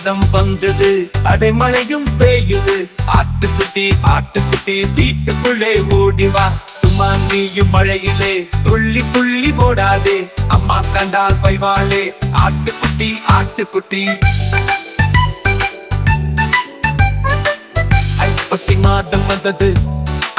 மாதம் வந்தது, அடைமழையும் பெய்யுது. ஆட்டுக்குட்டி ஆட்டுக்குட்டி வீட்டுக்குள்ளே ஓடிவா. சும்மா நீயும் மழையிலே துள்ளி துள்ளி ஓடாதே. அம்மா கண்டால் பைவாளே. ஆட்டுக்குட்டி ஆட்டுக்குட்டி. ஐப்பசி மாதம் வந்தது,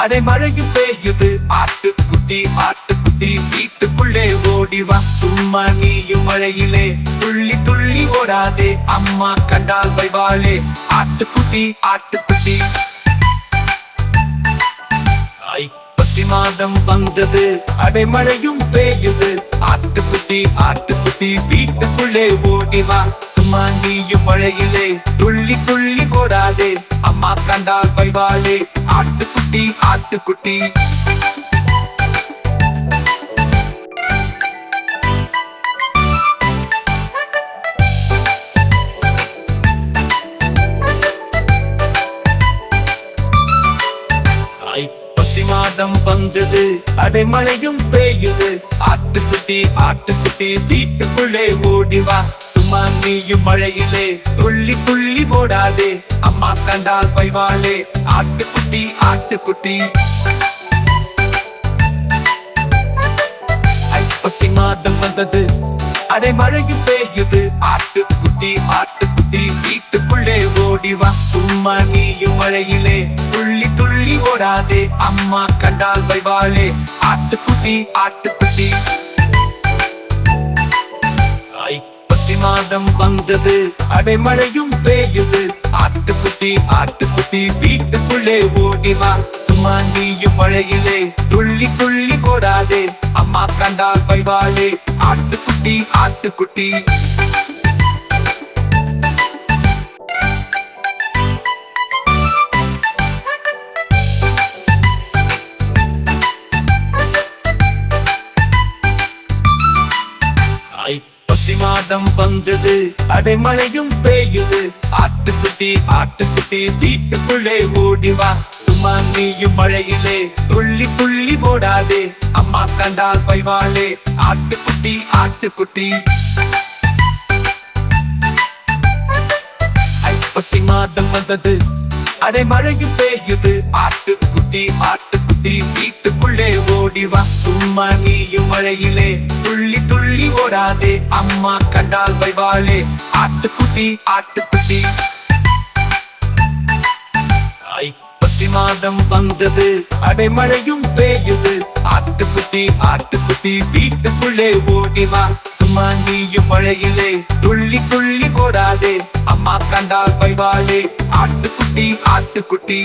அடைமழையும் பெய்யுது. ஆட்டுக்குட்டி ஆட்டுக்குட்டி வீட்டுக்குள்ளே ஓடிவா. சும்மா நீயும் மழையிலே துள்ளி துள்ளி ஓடாதே. அம்மா கண்டால் பைவாளே. ஆட்டுக்குட்டி ஆட்டுக்குட்டி. ஐப்பசி மாதம் வந்தது, அடைமழையும் பெய்யுது. ஆட்டுக்குட்டி ஆட்டுக்குட்டி வீட்டுக்குள்ளே ஓடிவா. சும்மா நீயும் மழையிலே துள்ளி துள்ளி ஓடாதே. அம்மா கண்டால் பைவாளே. ஆட்டுக்குட்டி ஆட்டுக்குட்டி. ஐப்பசி மாதம் வந்தது, அடைமழையும் பெய்யுது. ஆட்டுக்குட்டி ஆட்டுக்குட்டி வீட்டுக்குள்ளே ஓடிவா. சும்மா நீயும் மழையிலே துள்ளி துள்ளி ஓடாதே. அம்மா கண்டால் பைவாளே. ஆட்டுக்குட்டி ஆட்டுக்குட்டி. ஐப்பசி மாதம் வந்தது, அடைமழையும் பெய்யுது. ஆட்டுக்குட்டி ஆட்டுக்குட்டி வீட்டுக்குள்ளே ஓடிவா. சும்மா நீயும் மழையிலே துள்ளி துள்ளி ஓடாதே. அம்மா கண்டால் பைவாளே. ஆட்டுக்குட்டி ஆட்டுக்குட்டி. ஐப்பசி மாதம் வந்தது, அடைமழையும் பெய்யுது. ஆட்டுக்குட்டி ஆட்டுக்குட்டி வீட்டுக்குள்ளே ஓடிவா. சும்மா நீயும் மழையிலே துள்ளி துள்ளி ஓடாதே. அம்மா கண்டால் பைவாளே. ஆட்டுக்குட்டி ஆட்டுக்குட்டி. ஐப்பசி மாதம் வந்தது, அடைமழையும் பெய்யுது. ஆட்டுக்குட்டி ஆட்டுக்குட்டி வீட்டுக்குள்ளே ஓடிவா. சும்மா நீயும் மழையிலே துள்ளி துள்ளி ஓடாதே. அம்மா கண்டால் பைவாளே. ஆட்டுக்குட்டி ஆட்டுக்குட்டி. ஐப்பசி மாதம் வந்தது, அடைமழையும் பெய்யுது. ஆட்டுக்குட்டி ஆட்டுக்குட்டி வீட்டுக்குள்ளே ஓடிவா. சும்மா நீயும் மழையிலே துள்ளி துள்ளி ஓடாதே. அம்மா கண்டால் பைவாளே. ஆட்டுக்குட்டி ஆட்டுக்குட்டி. ஐப்பசி மாதம் வந்தது, அடைமழையும் பெய்யுது. ஆட்டுக்குட்டி ஆட்டுக்குட்டி வீட்டுக்குள்ளே ஓடிவா. சும்மா நீயும் மழையிலே துள்ளி துள்ளி ஓடாதே. அம்மா கண்டால் பைவாளே. ஆட்டுக்குட்டி ஆட்டுக்குட்டி.